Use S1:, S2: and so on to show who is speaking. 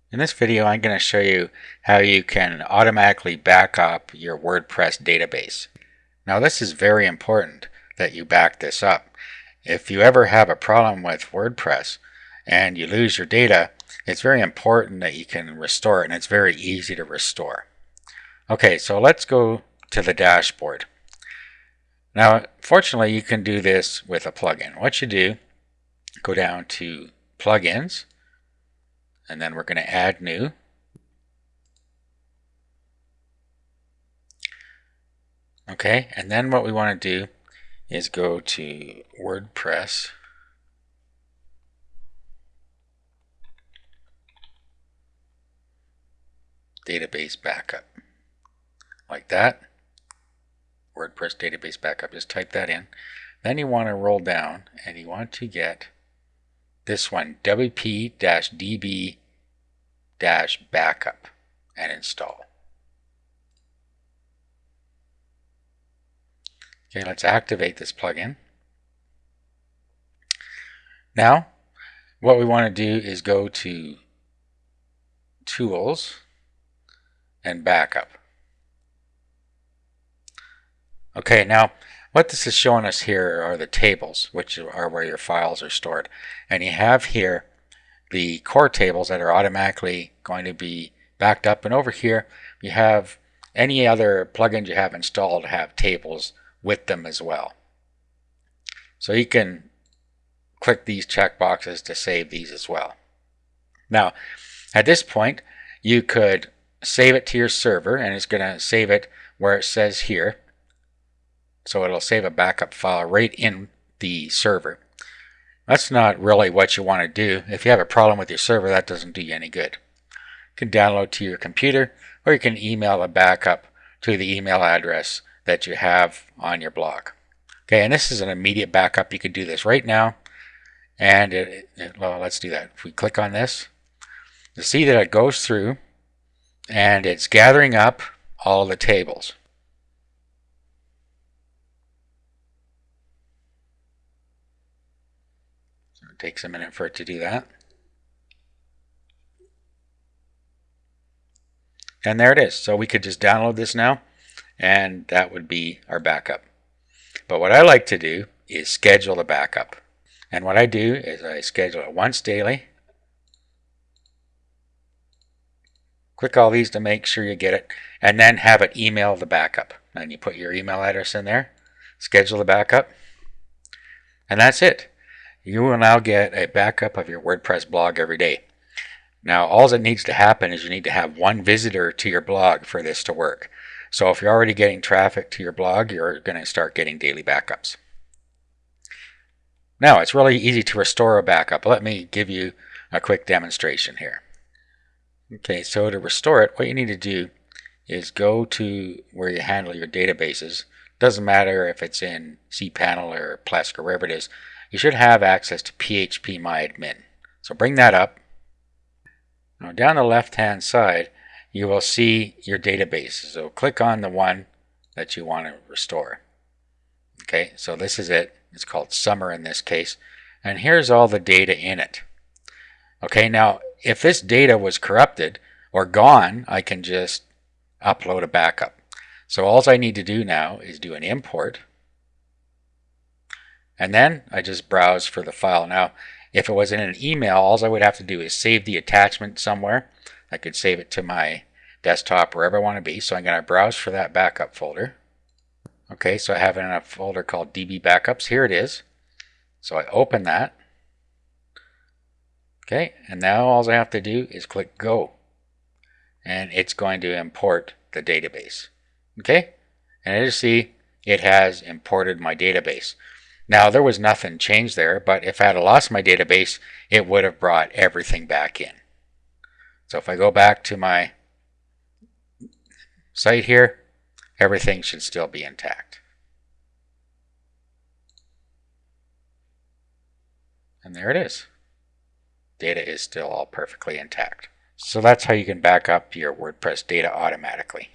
S1: In this video, I'm going to show you how you can automatically back up your WordPress database. Now, this is very important that you back this up. If you ever have a problem with WordPress and you lose your data, it's very important that you can restore it, and it's very easy to restore. Okay, so let's go to the dashboard. Now, fortunately, you can do this with a plugin. What you do, go down to Plugins, and then we're going to add new. Okay, and then what we want to do is go to WordPress, database backup, like that. WordPress database backup, just type that in. Then you want to roll down and you want to get this one, wp-db-backup, and install. Okay, let's activate this plugin. Now, what we want to do is go to Tools and Backup. Okay, now what this is showing us here are the tables, which are where your files are stored. And you have here the core tables that are automatically going to be backed up. And over here, you have any other plugins you have installed have tables with them as well. So you can click these checkboxes to save these as well. Now, at this point, you could save it to your server, and it's going to save it where it says here. So it'll save a backup file right in the server. That's not really what you want to do. If you have a problem with your server, that doesn't do you any good. You can download to your computer, or you can email a backup to the email address that you have on your blog. Okay, and this is an immediate backup. You could do this right now, and well, let's do that. If we click on this, you'll see that it goes through, and it's gathering up all the tables. So it takes a minute for it to do that. And there it is. So we could just download this now, and that would be our backup. But what I like to do is schedule the backup. And what I do is I schedule it once daily. Click all these to make sure you get it, and then have it email the backup. And you put your email address in there, schedule the backup, and that's it. You will now get a backup of your WordPress blog every day. Now, all that needs to happen is you need to have one visitor to your blog for this to work. So if you're already getting traffic to your blog, you're going to start getting daily backups. Now, it's really easy to restore a backup. Let me give you a quick demonstration here. Okay, so to restore it, what you need to do is go to where you handle your databases. Doesn't matter if it's in cPanel or Plesk or wherever it is. You should have access to phpMyAdmin. So bring that up. Now down the left-hand side, you will see your databases. So click on the one that you want to restore. Okay, so this is it. It's called Summer in this case. And here's all the data in it. Okay, now if this data was corrupted or gone, I can just upload a backup. So all I need to do now is do an import. And then I just browse for the file. Now, if it was in an email, all I would have to do is save the attachment somewhere. I could save it to my desktop, wherever I want to be. So I'm going to browse for that backup folder. Okay, so I have it in a folder called DB Backups. Here it is. So I open that. Okay, and now all I have to do is click Go. And it's going to import the database. Okay, and as you see, it has imported my database. Now, there was nothing changed there, but if I had lost my database, it would have brought everything back in. So if I go back to my site here, everything should still be intact. And there it is. Data is still all perfectly intact. So that's how you can back up your WordPress data automatically.